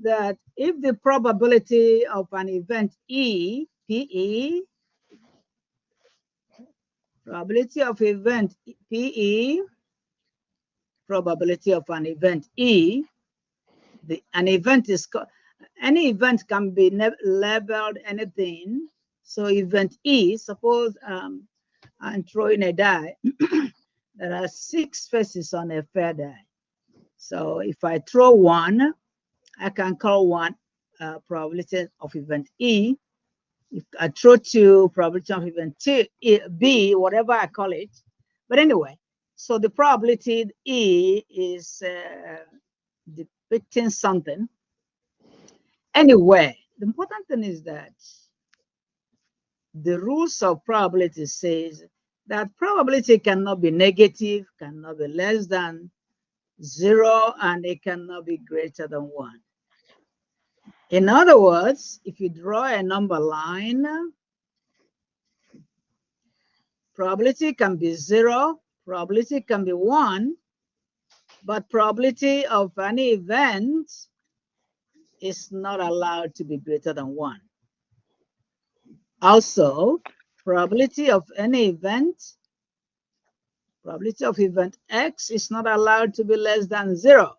that if the probability of an event E, PE, probability of event PE, probability of an event E, an event is, any event can be labeled anything. So event E, suppose I'm throwing a die. There are 6 faces on a fair die. So if I throw 1, I can call 1 probability of event E. If I throw 2, probability of event B, whatever I call it. But anyway, so the probability E is depicting something. Anyway, the important thing is that the rules of probability says that probability cannot be negative, cannot be less than 0, and it cannot be greater than 1. In other words, if you draw a number line, probability can be 0, probability can be 1, but probability of any event is not allowed to be greater than 1. Also, probability of any event, probability of event X is not allowed to be less than 0.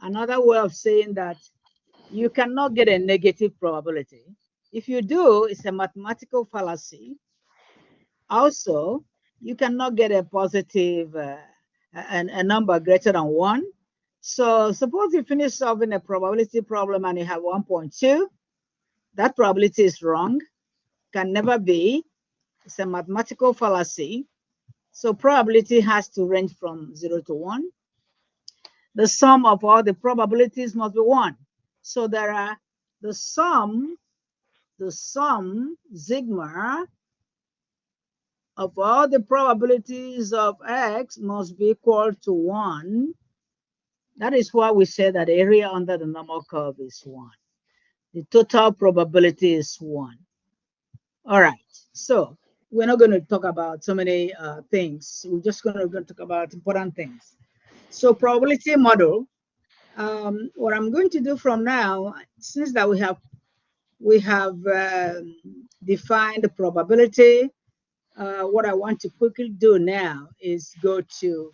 Another way of saying that you cannot get a negative probability. If you do, it's a mathematical fallacy. Also, you cannot get a positive, a number greater than 1. So suppose you finish solving a probability problem and you have 1.2. That probability is wrong, can never be. It's a mathematical fallacy. So probability has to range from 0 to 1. The sum of all the probabilities must be 1. So there are the sum sigma of all the probabilities of X must be equal to 1. That is why we say that area under the normal curve is 1. The total probability is 1. All right, so we're not going to talk about so many things. We're just going to talk about important things. So probability model, what I'm going to do from now, since that we have defined the probability, what I want to quickly do now is go to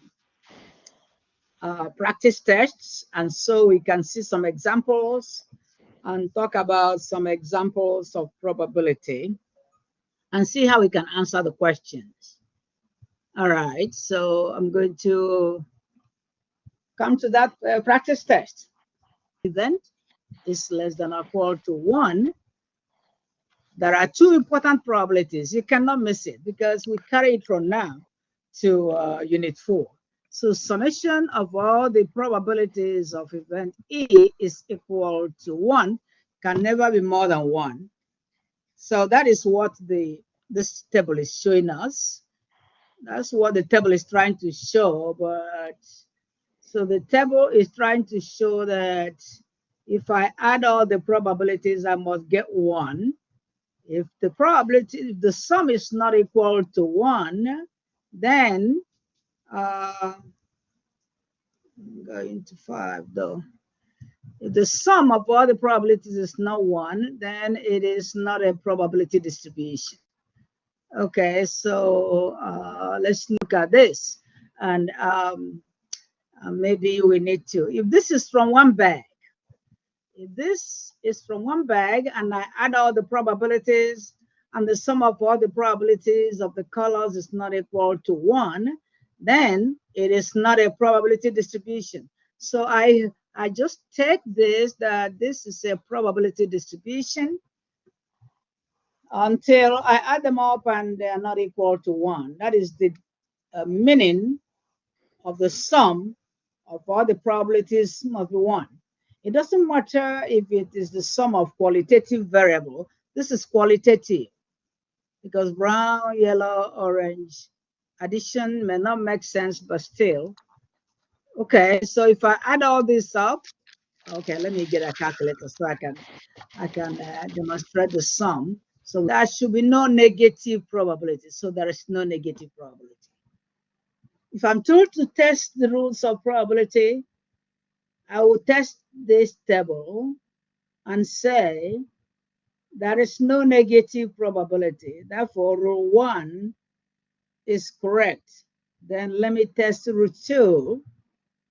practice tests, and so we can see some examples and talk about some examples of probability and see how we can answer the questions. All right, so I'm going to come to that practice test. Event is less than or equal to 1. There are 2 important probabilities. You cannot miss it because we carry it from now to unit 4. So summation of all the probabilities of event E is equal to 1, can never be more than 1. So that is what this table is showing us. That's what the table is trying to show. But so the table is trying to show that if I add all the probabilities, I must get 1. If the probability, if the sum is not equal to 1, then I'm going to 5 though. If the sum of all the probabilities is not 1, then it is not a probability distribution. Okay, so let's look at this. And maybe we need to, if this is from one bag, if this is from one bag and I add all the probabilities and the sum of all the probabilities of the colors is not equal to 1, then it is not a probability distribution. So I just take this, that this is a probability distribution until I add them up and they are not equal to 1. That is the meaning of the sum of all the probabilities must be 1. It doesn't matter if it is the sum of qualitative variable. This is qualitative because brown, yellow, orange addition may not make sense, but still. Okay, so if I add all this up, okay, let me get a calculator so I can demonstrate the sum. So there should be no negative probability. So there is no negative probability. If I'm told to test the rules of probability, I will test this table and say there is no negative probability. Therefore, rule 1 is correct. Then let me test rule 2.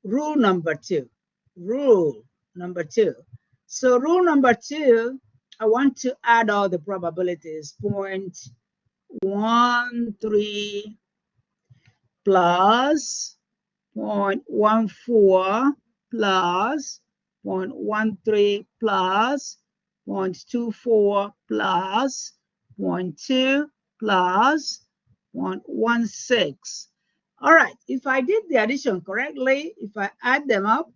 Rule number 2. Rule number 2. So rule number 2, I want to add all the probabilities. 0.13 plus 0.14 plus 0.13 plus 0.24 plus 0.2 plus 0.16. All right, if I did the addition correctly, if I add them up,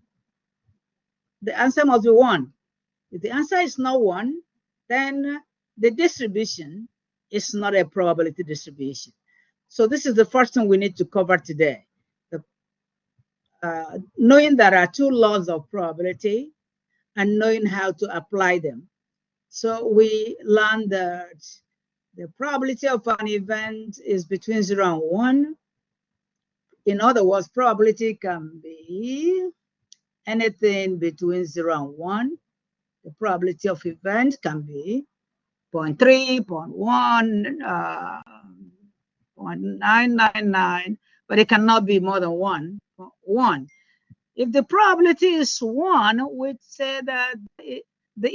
the answer must be 1. If the answer is not 1, then the distribution is not a probability distribution. So this is the first thing we need to cover today. Knowing there are 2 laws of probability and knowing how to apply them. So we learned that the probability of an event is between 0 and 1. In other words, probability can be anything between 0 and 1. The probability of event can be 0.3, 0.1, 0.999, but it cannot be more than 1. If the probability is 1, we'd say that the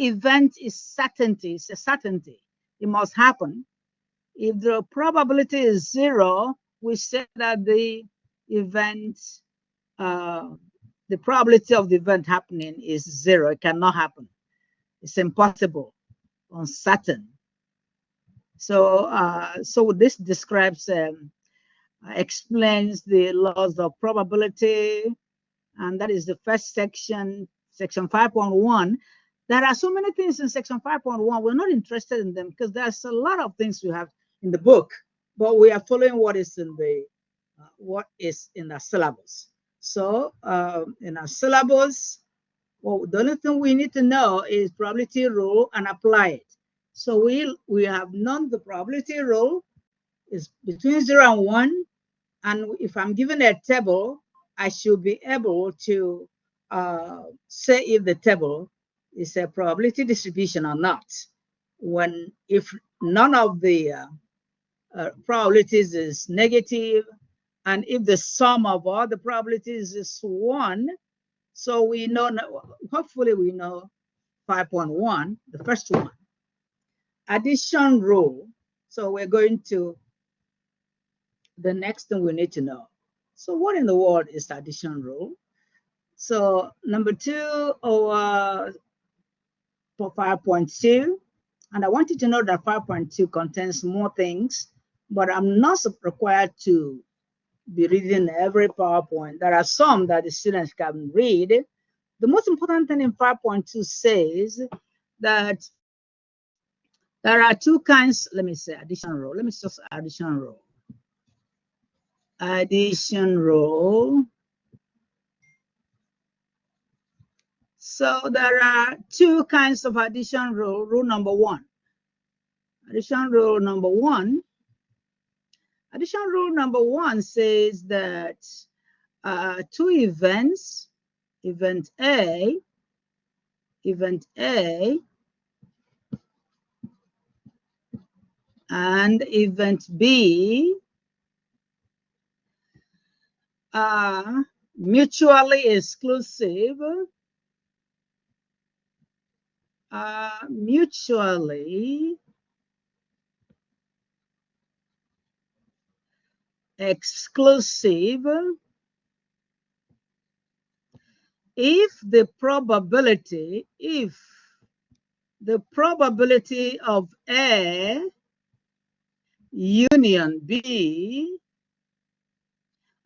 event is certainty. It's a certainty. It must happen. If the probability is 0, we say that the event, the probability of the event happening is 0. It cannot happen. It's impossible, uncertain. So, so this describes, explains the laws of probability, and that is the first section, section 5.1. There are so many things in section 5.1. We're not interested in them because there's a lot of things we have in the book, but we are following what is in the syllabus. So in our syllabus, well, the only thing we need to know is probability rule and apply it. So we have known the probability rule is between 0 and 1, and if I'm given a table, I should be able to say if the table is a probability distribution or not. If none of the probabilities is negative, and if the sum of all the probabilities is 1, so we know, hopefully we know 5.1, the first one. Addition rule. So we're going to the next thing we need to know. So what in the world is addition rule? So number 2 for 5.2, and I want you to know that 5.2 contains more things, but I'm not required to be reading every PowerPoint. There are some that the students can read. The most important thing in 5.2 says that there are 2 kinds, let me say addition rule. Let me just addition rule. Addition rule. So there are 2 kinds of addition rule. Rule number 1. Addition rule number 1. Addition rule number 1 says that 2 events, event A and event B are mutually exclusive, exclusive if the probability of A union B,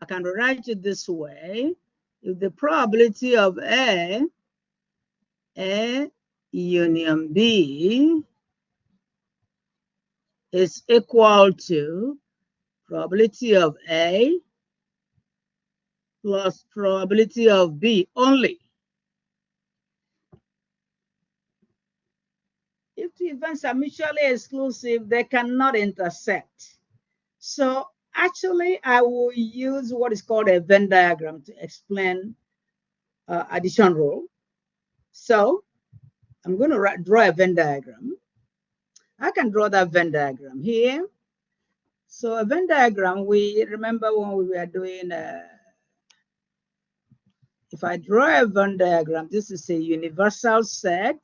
I can write it this way, if the probability of A union B is equal to probability of A plus probability of B only. If the events are mutually exclusive, they cannot intersect. So actually, I will use what is called a Venn diagram to explain addition rule. So I'm going to draw a Venn diagram. I can draw that Venn diagram here. So a Venn diagram, we remember when we were doing, if I draw a Venn diagram, this is a universal set.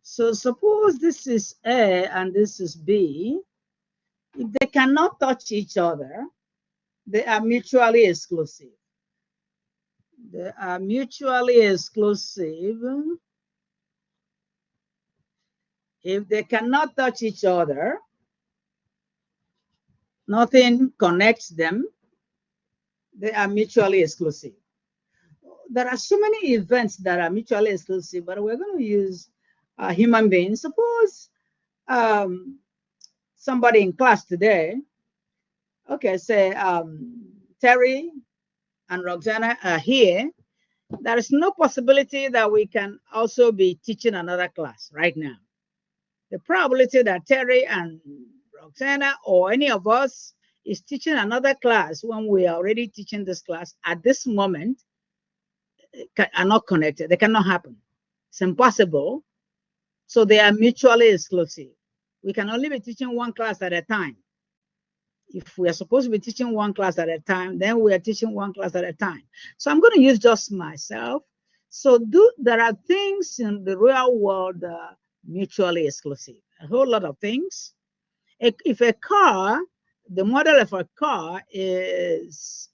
So suppose this is A and this is B. If they cannot touch each other, they are mutually exclusive. They are mutually exclusive. If they cannot touch each other, nothing connects them, they are mutually exclusive. There are so many events that are mutually exclusive, but we're going to use human beings. Suppose somebody in class today, okay, say Terry and Roxana are here. There is no possibility that we can also be teaching another class right now. The probability that Terry and Roxana or any of us is teaching another class when we are already teaching this class at this moment are not connected. They cannot happen. It's impossible. So they are mutually exclusive. We can only be teaching one class at a time. If we are supposed to be teaching one class at a time, then we are teaching one class at a time. So I'm going to use just myself. So there are things in the real world that are mutually exclusive. A whole lot of things. If a car, the model of a car is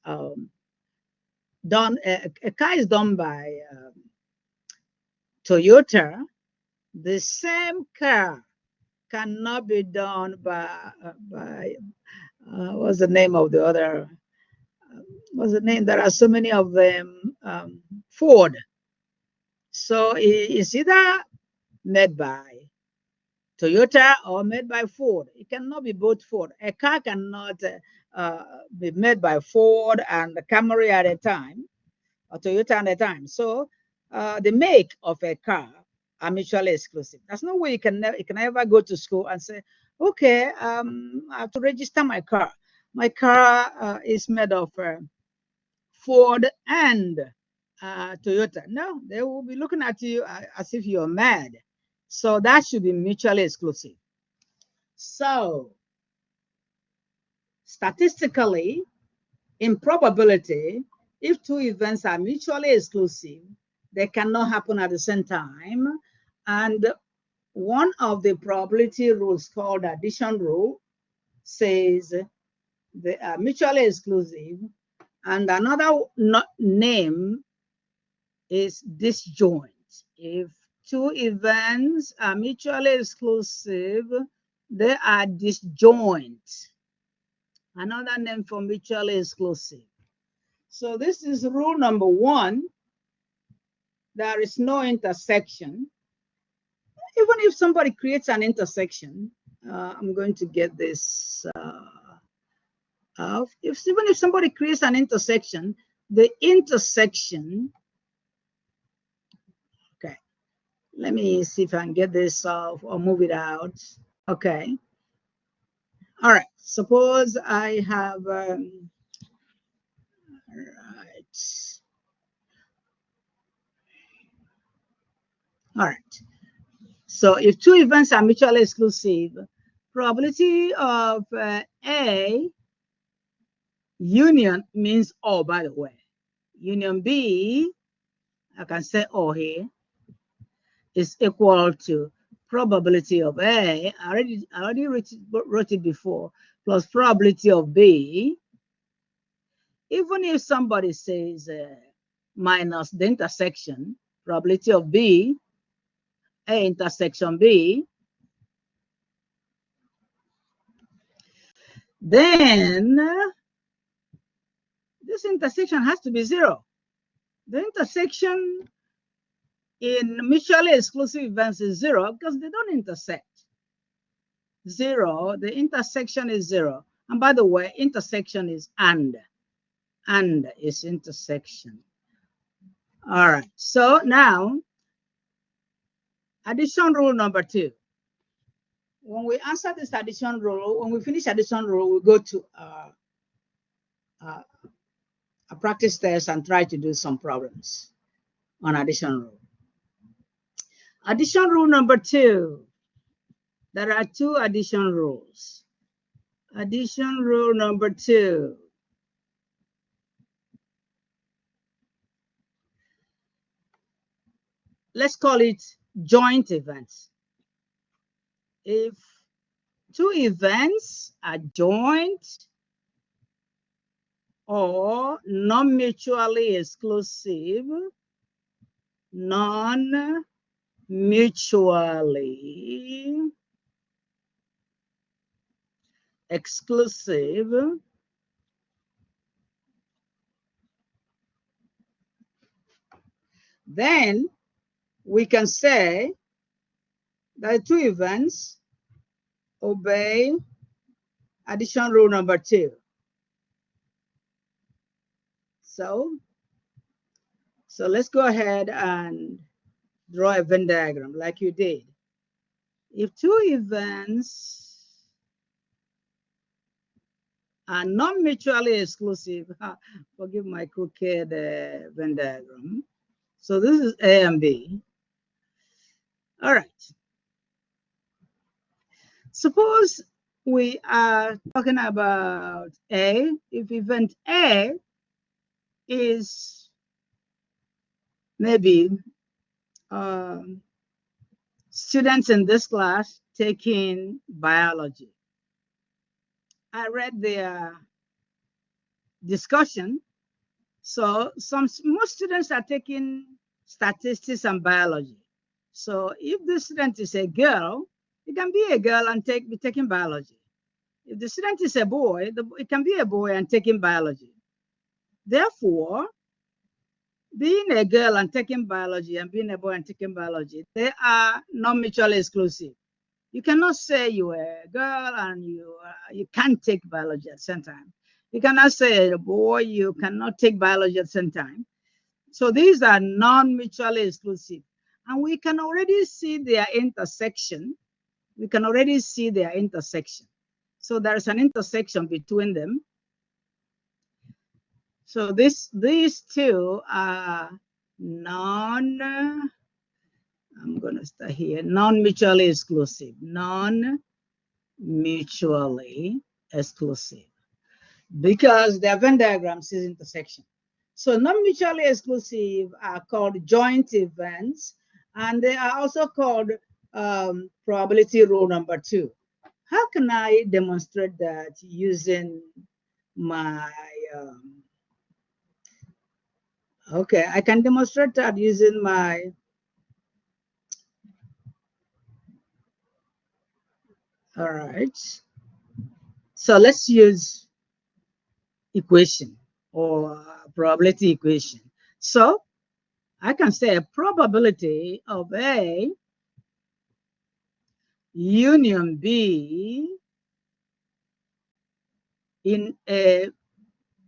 done, a car is done by Toyota, the same car cannot be done by what's the name of the other? What's the name? There are so many of them. Ford. So it's either made by Toyota or made by Ford. It cannot be both Ford. A car cannot be made by Ford and Camry at a time, or Toyota at a time. So the make of a car are mutually exclusive. There's no way you can ever go to school and say, okay, I have to register my car. My car is made of Ford and Toyota. No, they will be looking at you as if you're mad. So that should be mutually exclusive. So statistically, in probability, if two events are mutually exclusive, they cannot happen at the same time. And one of the probability rules called addition rule says they are mutually exclusive. And another name is disjoint. If two events are mutually exclusive, they are disjoint. Another name for mutually exclusive. So this is rule number one. There is no intersection. Even if somebody creates an intersection, I'm going to get this. Even if somebody creates an intersection, the intersection, okay, let me see if I can get this off or move it out. Okay. All right. Suppose I have, all right. All right. So if two events are mutually exclusive, probability of A union means O, by the way. Union B, I can say O here, is equal to probability of A. I already wrote it before, plus probability of B. Even if somebody says minus the intersection, probability of B, A intersection B, then this intersection has to be zero. The intersection in mutually exclusive events is zero because they don't intersect. Zero, the intersection is zero. And by the way, intersection is and is intersection. All right, so now addition rule number two. When we answer this addition rule, when we finish addition rule, we go to a practice test and try to do some problems. on addition rule. Addition rule number 2. There are 2 addition rules. Addition rule number 2. Let's call it joint events. If 2 events are joint or non-mutually exclusive, non-mutually exclusive, then we can say that 2 events obey addition rule number 2. So let's go ahead and draw a Venn diagram like you did. If 2 events are non-mutually exclusive, forgive my crooked Venn diagram. So this is A and B. All right. Suppose we are talking about A. If event A is maybe students in this class taking biology. I read their discussion. So most students are taking statistics and biology. So if the student is a girl, it can be a girl and be taking biology. If the student is a boy, it can be a boy and taking biology. Therefore, being a girl and taking biology and being a boy and taking biology, they are not mutually exclusive. You cannot say you are a girl and you can't take biology at the same time. You cannot say a boy, you cannot take biology at the same time. So these are non-mutually exclusive. And we can already see their intersection. We can already see their intersection. So there's an intersection between them. So these 2 are I'm going to start here, non-mutually exclusive. Non-mutually exclusive. Because their Venn diagrams is intersection. So non-mutually exclusive are called joint events, and they are also called probability rule number 2. How can I demonstrate that using my, okay, I can demonstrate that using my, all right. So let's use equation or probability equation. So I can say a probability of A union B in a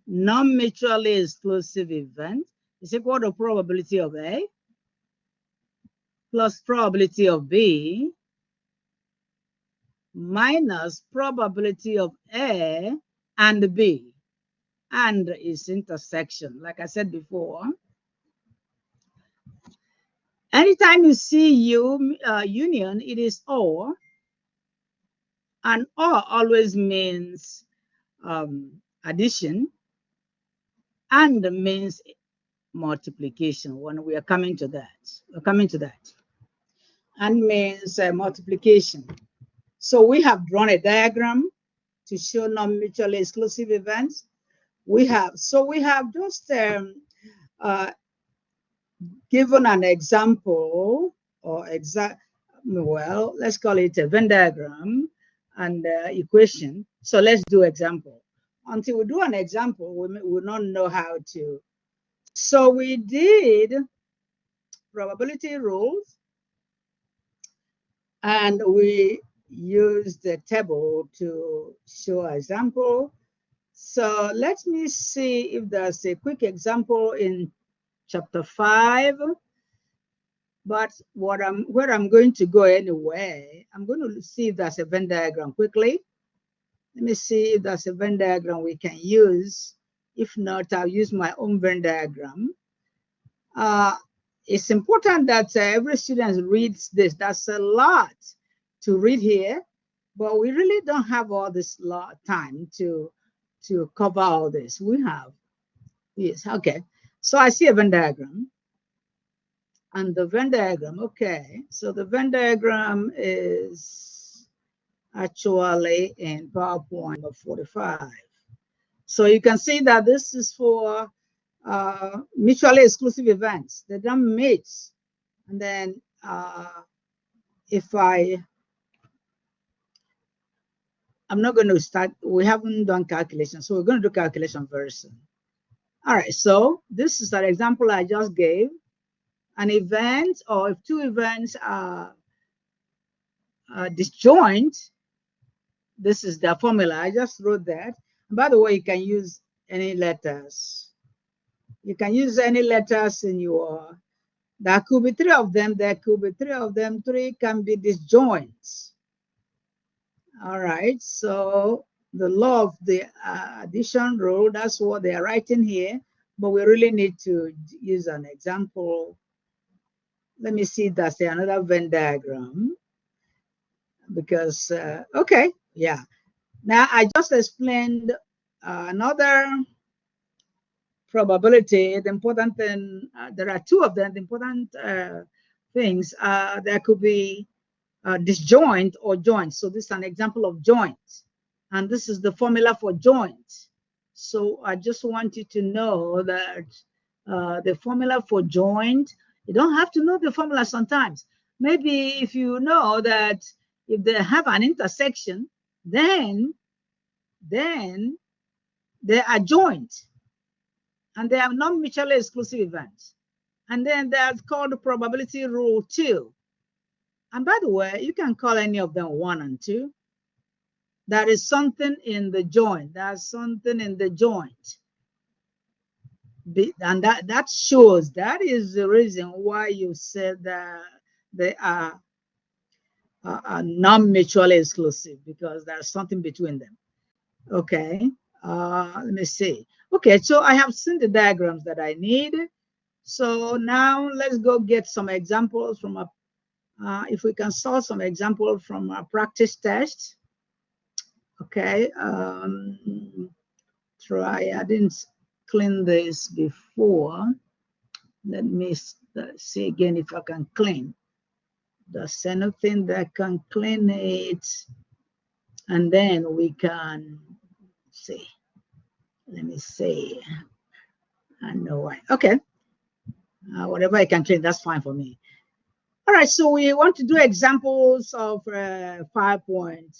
non-mutually exclusive event is equal to probability of A plus probability of B minus probability of A and B and its intersection. Like I said before, anytime you see union, it is or, and or always means addition and means multiplication. When we are coming to that, and means multiplication. So we have drawn a diagram to show non-mutually exclusive events. We have just given an example, or well, let's call it a Venn diagram and equation. So let's do example. Until we do an example, we will not know how to. So we did probability rules, and we used the table to show example. So let me see if there's a quick example in chapter 5. But where I'm going to go anyway, I'm going to see if there's a Venn diagram quickly. Let me see if there's a Venn diagram we can use. If not, I'll use my own Venn diagram. it's important that every student reads this. That's a lot to read here, but we really don't have all this lot time to cover all this. We have, yes, okay. So I see a Venn diagram, and the Venn diagram, okay. So the Venn diagram is actually in PowerPoint number 45. So you can see that this is for mutually exclusive events. They don't meet. And then if I'm not going to start, we haven't done calculation, so we're going to do calculation very soon. All right, so this is an example I just gave. An event, or if two events are disjoint, this is the formula. I just wrote that. And by the way, you can use any letters. You can use any letters in your, there could be three of them, there could be three of them. Three can be disjoints. All right, so the law of the addition rule, that's what they are writing here, but we really need to use an example. Let me see, that's another Venn diagram, because, okay, yeah. Now I just explained another probability. The important thing, there are two of them, the important things, there could be disjoint or joint. So this is an example of joint. And this is the formula for joint. So I just want you to know that the formula for joint, you don't have to know the formula sometimes. Maybe if you know that if they have an intersection, then they are joint. And they are not mutually exclusive events. And then that's called the probability rule 2. And by the way, you can call any of them 1 and 2. There is something in the joint. There's something in the joint. And that shows, that is the reason why you said that they are non-mutually exclusive, because there's something between them. Okay, let me see. Okay, so I have seen the diagrams that I need. So now let's go get some examples from a, if we can solve some examples from a practice test. Okay, try, I didn't clean this before. Let me see again if I can clean. There's anything that can clean it, and then we can see. Let me see. I know why. Okay. Whatever I can clean, that's fine for me. All right, so we want to do examples of 5.2.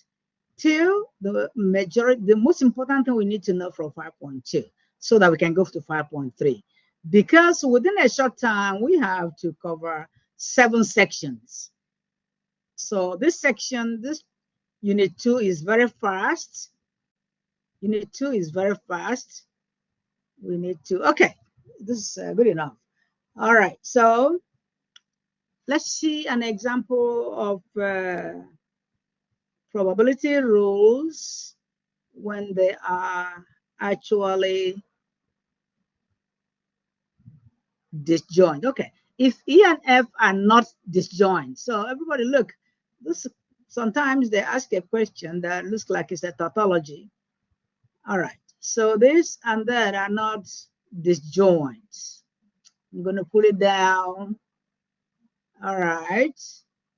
The most important thing we need to know from 5.2, so that we can go to 5.3. Because within a short time, we have to cover 7 sections. So this section, this unit 2 is very fast. Unit 2 is very fast. We need to, okay, this is good enough. All right, so let's see an example of probability rules when they are actually disjoint. Okay, if E and F are not disjoint, so everybody look, this, sometimes they ask a question that looks like it's a tautology. All right, so this and that are not disjoint. I'm going to put it down. All right,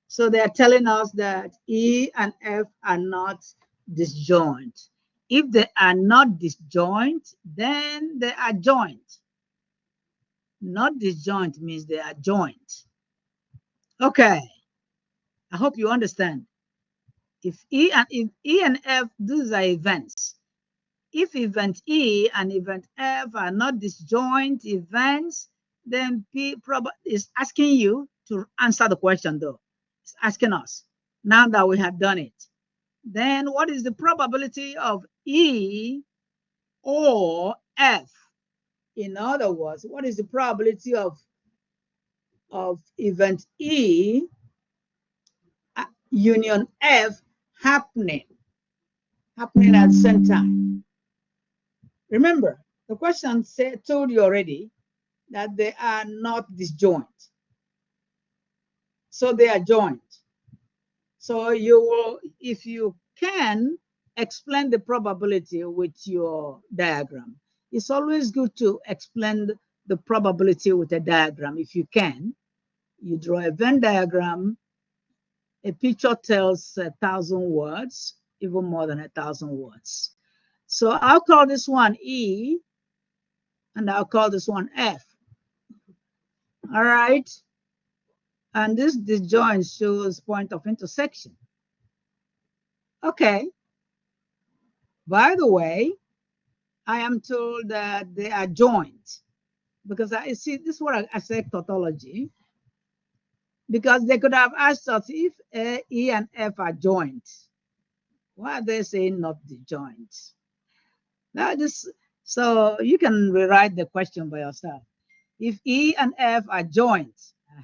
so they're telling us that E and F are not disjoint. If they are not disjoint, then they are joint. Not disjoint means they are joint. Okay, I hope you understand. If E and F, these are events. If event E and event F are not disjoint events, then P is asking you to answer the question, though. It's asking us, now that we have done it. Then what is the probability of E or F? In other words, what is the probability of event E union F happening at the same time? Remember, the question told you already that they are not disjoint. So they are joined. So you will, if you can, explain the probability with your diagram. It's always good to explain the probability with a diagram if you can. You draw a Venn diagram. A picture tells 1,000 words, even more than 1,000 words. So I'll call this one E, and I'll call this one F. All right. And this disjoint shows point of intersection. Okay. By the way, I am told that they are joined because I see this is what I say tautology, because they could have asked us if A, E, and F are joined. Why are they saying not disjoint? That is, so you can rewrite the question by yourself. If E and F are joined,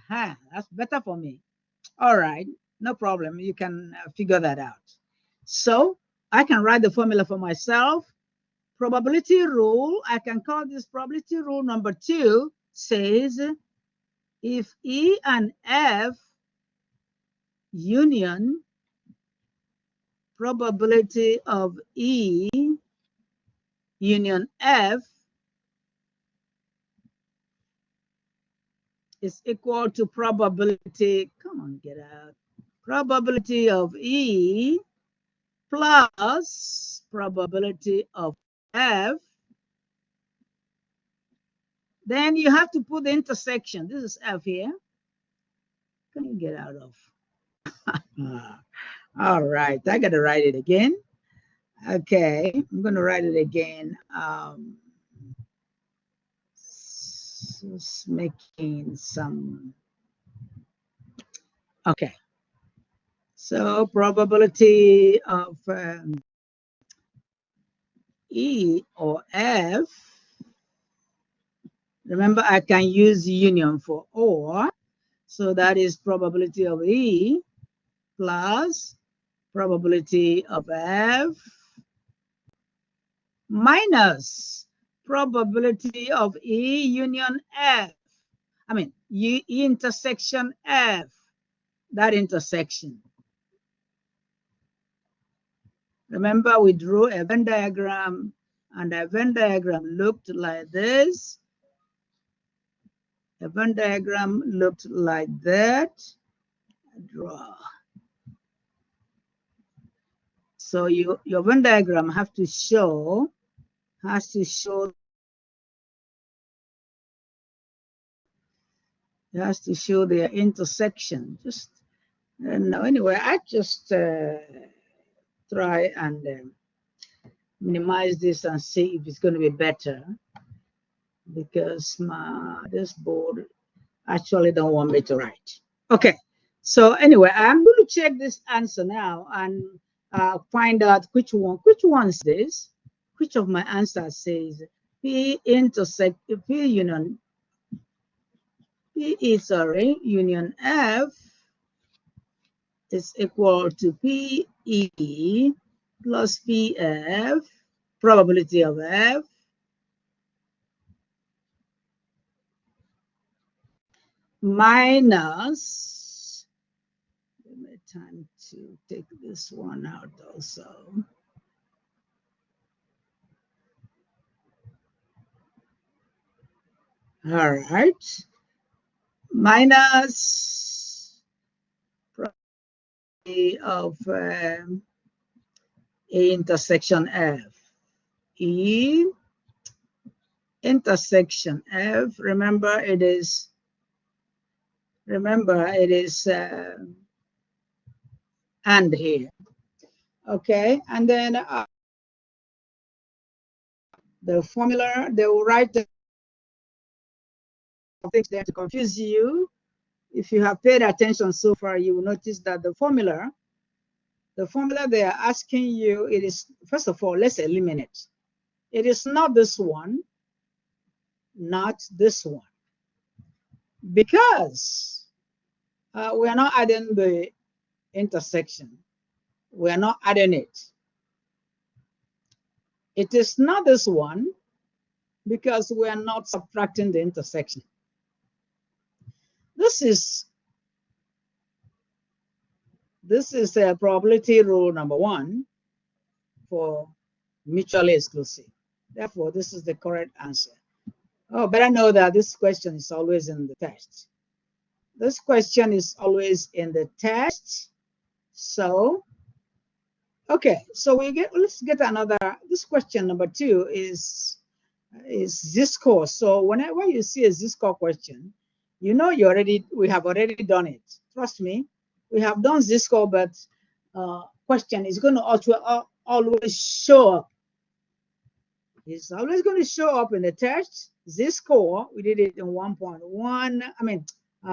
that's better for me. All right, no problem. You can figure that out. So I can write the formula for myself. Probability rule, I can call this probability rule number 2, says if E and F union, probability of E union F is equal to probability, come on, get out, probability of E plus probability of F. Then you have to put the intersection. This is F here. Can you get out of? All right, I got to write it again. Okay, I'm going to write it again. Just making some. Okay, so probability of E or F. Remember, I can use union for or. So that is probability of E plus probability of F minus probability of E union F. I mean, E intersection F, that intersection. Remember, we drew a Venn diagram, and a Venn diagram looked like this. A Venn diagram looked like that. Draw. So your Venn diagram has to show their intersection. Just no, anyway, I just try and minimize this and see if it's going to be better, because this board actually don't want me to write. Okay, so anyway, I'm going to check this answer now and find out which one is this. Which of my answers says P intersect P union union F is equal to PE plus PF, probability of F, minus, give me time to take this one out also. All right, minus probability of A intersection F. E intersection F, remember it is and here. Okay, and then the formula, they will write the things there to confuse you. If you have paid attention so far, you will notice that the formula they are asking you, it is, first of all, let's eliminate. It is not this one, not this one, because we are not adding the intersection. We are not adding it. It is not this one because we are not subtracting the intersection. This is This is a probability rule number 1 for mutually exclusive. Therefore, this is the correct answer. Oh, but I know that this question is always in the test. This question is always in the test. So, okay, so let's get another. This question number 2 is Z-score. So whenever you see a Z-score question, you know we have already done it. Trust me, we have done Z-score, but question is going to always show up. It's always going to show up in the test. Z-score, we did it in 1.1. I mean,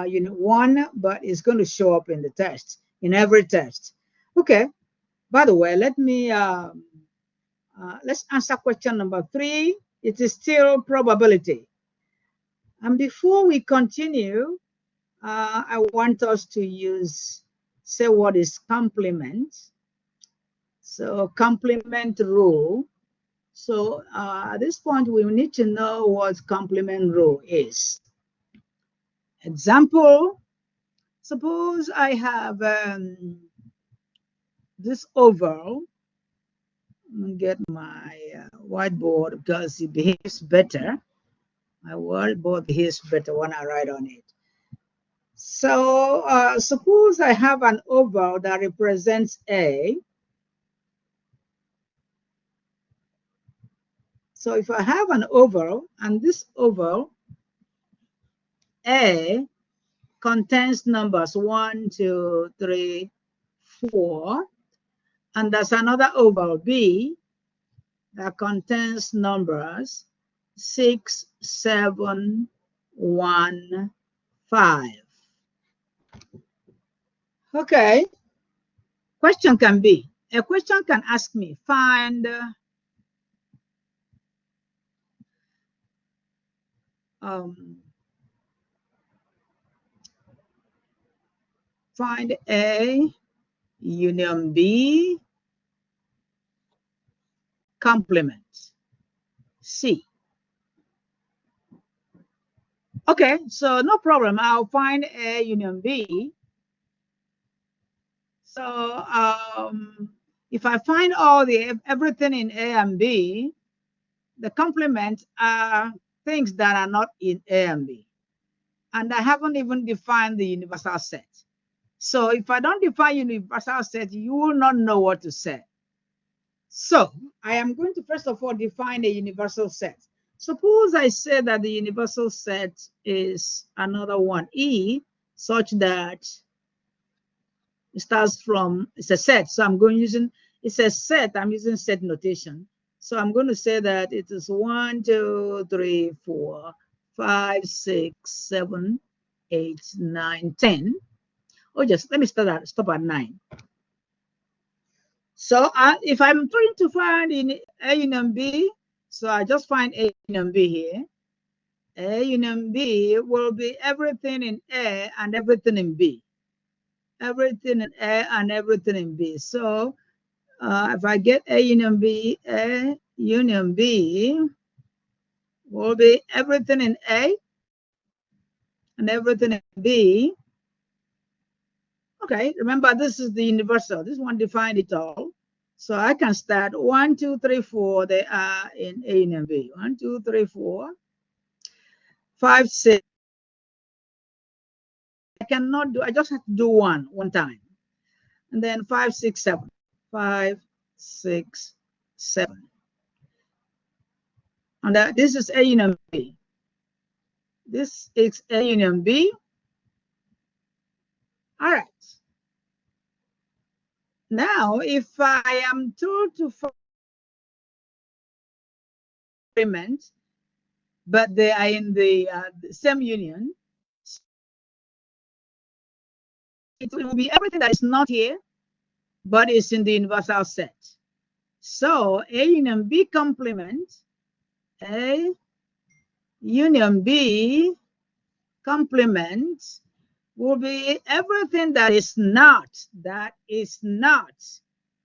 unit 1, but it's going to show up in the test, in every test. Okay. By the way, let's answer question number 3. It is still probability. And before we continue, I want us to say what is complement. So complement rule. So at this point, we need to know what complement rule is. Example, suppose I have this oval. Get my whiteboard because it behaves better. My whiteboard behaves better when I write on it. So suppose I have an oval that represents A. So if I have an oval, and this oval, A, contains numbers 1, 2, 3, 4, and there's another oval, B, that contains numbers 6, 7, 1, 5. Okay. A question can ask me, find A union B complement C. Okay, so no problem. I'll find A union B. So if I find everything in A and B, the complements are things that are not in A and B. And I haven't even defined the universal set. So if I don't define universal set, you will not know what to say. So I am going to first of all define a universal set. Suppose I say that the universal set is another one, E, such that it starts from, it's a set. So it's a set, I'm using set notation. So I'm going to say that it is 1, 2, 3, 4, 5, 6, 7, 8, 9, 10. Oh, just let me stop at 9. So if I'm trying to find in A union B, so I just find A union B here. A union B will be everything in A and everything in B. Everything in A and everything in B. So if I get A union B will be everything in A and everything in B. Okay, remember this is the universal. This one defined it all. So I can start 1, 2, 3, 4. They are in A and B. 1, 2, 3, 4, 5, 6. I just have to do one time. And then 5, 6, 7. 5, 6, 7. And this is A union B. This is A union B. All right. Now, if I am told to find agreement, but they are in the same union, it will be everything that is not here, but is in the universal set. So A union B complement, A union B complement will be everything that is not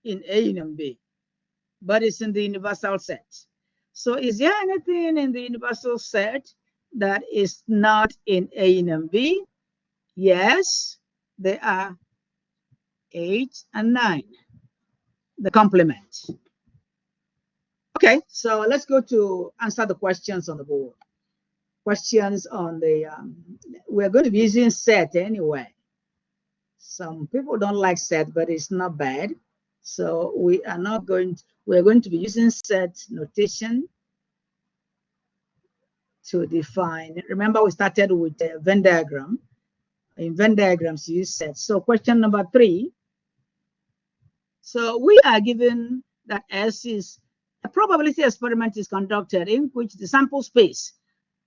in A union B, but it's in the universal set. So is there anything in the universal set that is not in A union B? Yes, there are 8, and 9, the complement. Okay, so let's go to answer the questions on the board. Questions on the, we're going to be using set anyway. Some people don't like set, but it's not bad. So we're going to be using set notation to define. Remember, we started with a Venn diagram. In Venn diagrams, you use set. So question number 3. So we are given that S is a probability experiment is conducted in which the sample space,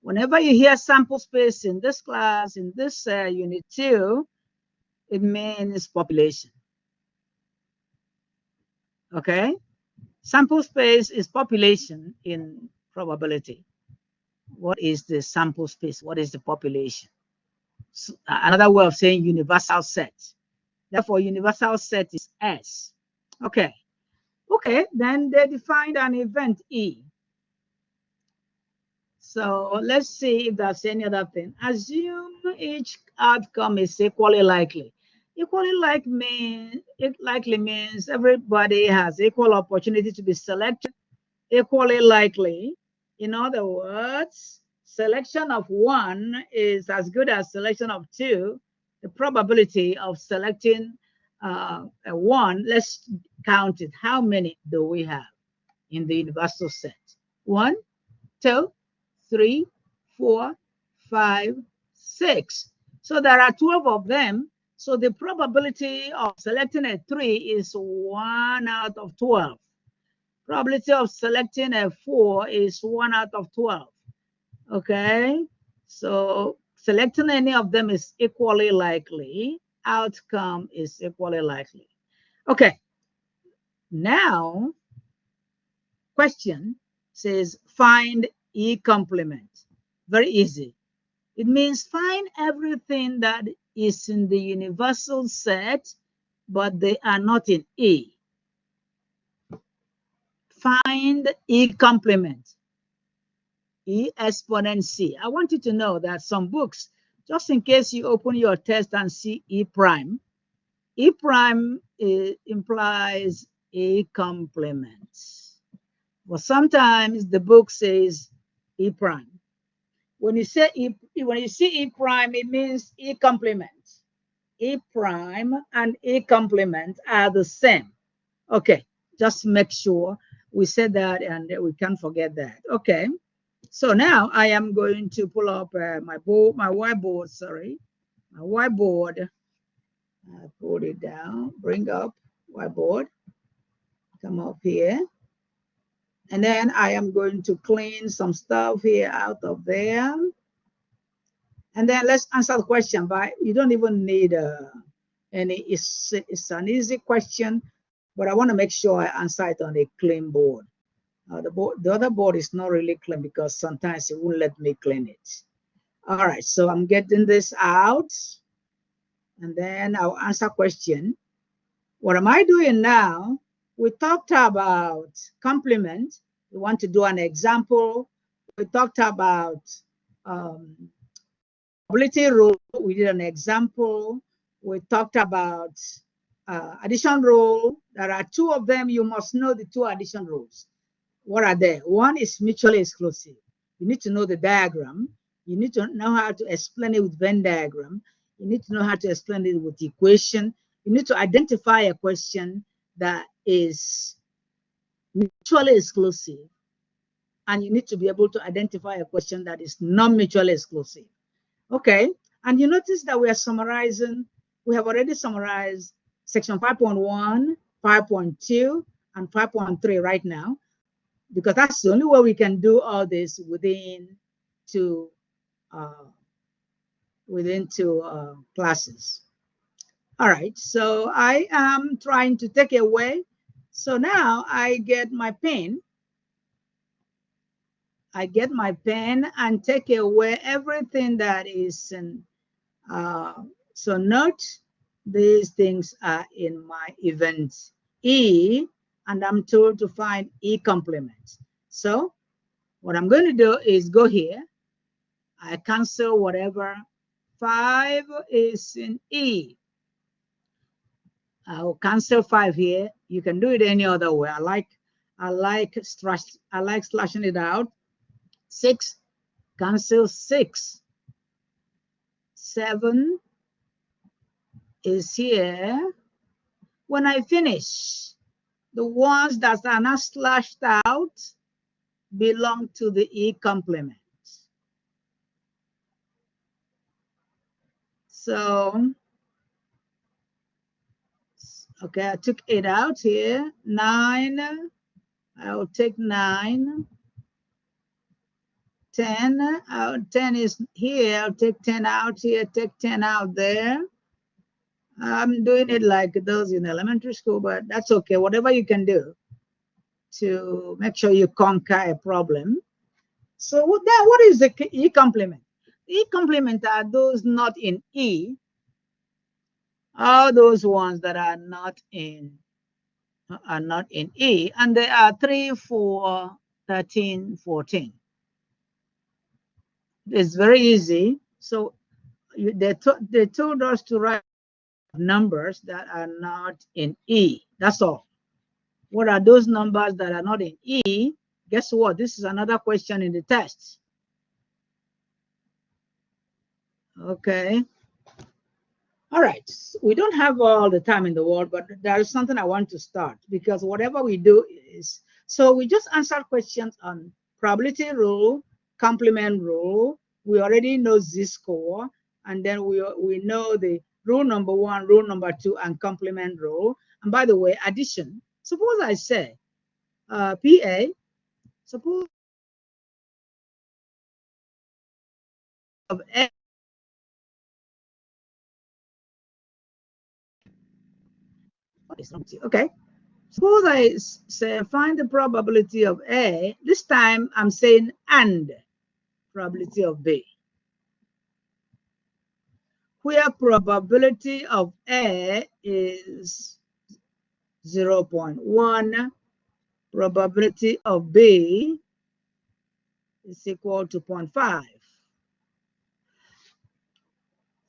whenever you hear sample space in this class, in this unit 2, it means population. Okay? Sample space is population in probability. What is the sample space? What is the population? So, another way of saying universal set. Therefore, universal set is S. Okay. Okay, then they defined an event E. So let's see if there's any other thing. Assume each outcome is equally likely. Equally likely means everybody has equal opportunity to be selected. Equally likely, in other words, selection of 1 is as good as selection of 2. The probability of selecting a 1, let's count it. How many do we have in the universal set? 1, 2, 3, 4, 5, 6. So there are 12 of them. So the probability of selecting a 3 is 1 out of 12. Probability of selecting a 4 is 1 out of 12. Okay, so selecting any of them is equally likely. Outcome is equally likely. Okay, now question says find E complement. Very easy. It means find everything that is in the universal set, but they are not in E. Find E complement. E exponent C. I want you to know that some books, just in case you open your test and see E prime implies E complement. But sometimes the book says E prime. When you see E prime, it means E complement. E prime and E complement are the same. Okay, just make sure we said that and we can't forget that. Okay. So now I am going to pull up my whiteboard, sorry. My whiteboard. Put it down, bring up whiteboard. Come up here. And then I am going to clean some stuff here out of there. And then let's answer the question, but you don't even need any, it's an easy question, but I want to make sure I answer it on a clean board. The other board is not really clean because sometimes it won't let me clean it. All right, so I'm getting this out, and then I'll answer question. What am I doing now? We talked about complement. We want to do an example. We talked about probability rule. We did an example. We talked about addition rule. There are 2 of them. You must know the 2 addition rules. What are they? One is mutually exclusive. You need to know the diagram. You need to know how to explain it with Venn diagram. You need to know how to explain it with equation. You need to identify a question that is mutually exclusive. And you need to be able to identify a question that is non-mutually exclusive. Okay, and you notice that we are summarizing, we have already summarized section 5.1, 5.2, and 5.3 right now, because that's the only way we can do all this within two classes. All right, so I am trying to take away. So now I get my pen. I get my pen and take away everything that is in. So note these things are in my event E, and I'm told to find E complement. So what I'm going to do is go here. I cancel whatever. 5 is in E. I'll cancel 5 here. You can do it any other way. I like slashing it out. 6, cancel 6. 7 is here. When I finish, the ones that are not slashed out belong to the E complement. So, okay, I took 8 out here. 9, I'll take 9. 10, 10 is here. I'll take 10 out here, take 10 out there. I'm doing it like those in elementary school, but that's okay. Whatever you can do to make sure you conquer a problem. So what is the E complement? E complement are those not in E, all those ones that are not in E, and they are 3, 4, 13, 14. It's very easy. So they told us to write numbers that are not in E. That's all. What are those numbers that are not in E? Guess what? This is another question in the test. Okay. All right. We don't have all the time in the world, but there is something I want to start, because whatever we do is, so we just answered questions on probability rule, complement rule. We already know Z-score, and then we know the rule number 1, rule number 2, and complement rule. And by the way, addition. Suppose I say PA, suppose of A. What is wrong with you? Okay. Suppose I say find the probability of A. This time I'm saying and probability of B, where probability of A is 0.1, probability of B is equal to 0.5.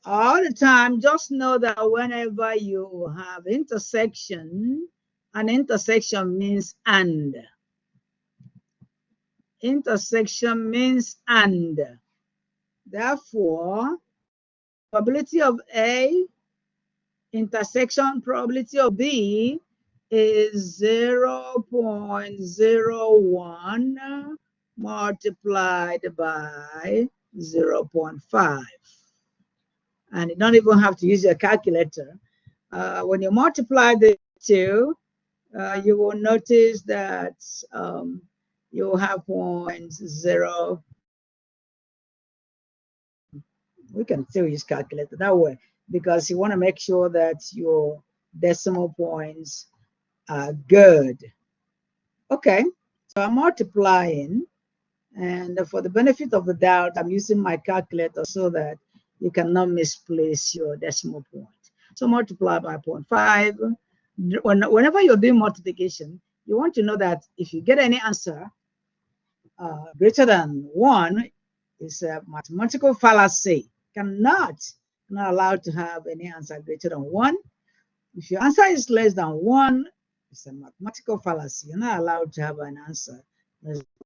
All the time, just know that whenever you have intersection, an intersection means and. Intersection means and. Therefore, probability of A intersection probability of B is 0.01 multiplied by 0.5. And you don't even have to use your calculator. When you multiply the two, you will notice that you have 0.0. We can still use calculator that way, because you want to make sure that your decimal points are good. Okay, so I'm multiplying, and for the benefit of the doubt, I'm using my calculator so that you cannot misplace your decimal point. So multiply by 0.5. Whenever you're doing multiplication, you want to know that if you get any answer greater than 1, it's a mathematical fallacy. Not allowed to have any answer greater than 1. If your answer is less than 1, it's a mathematical fallacy. You're not allowed to have an answer less than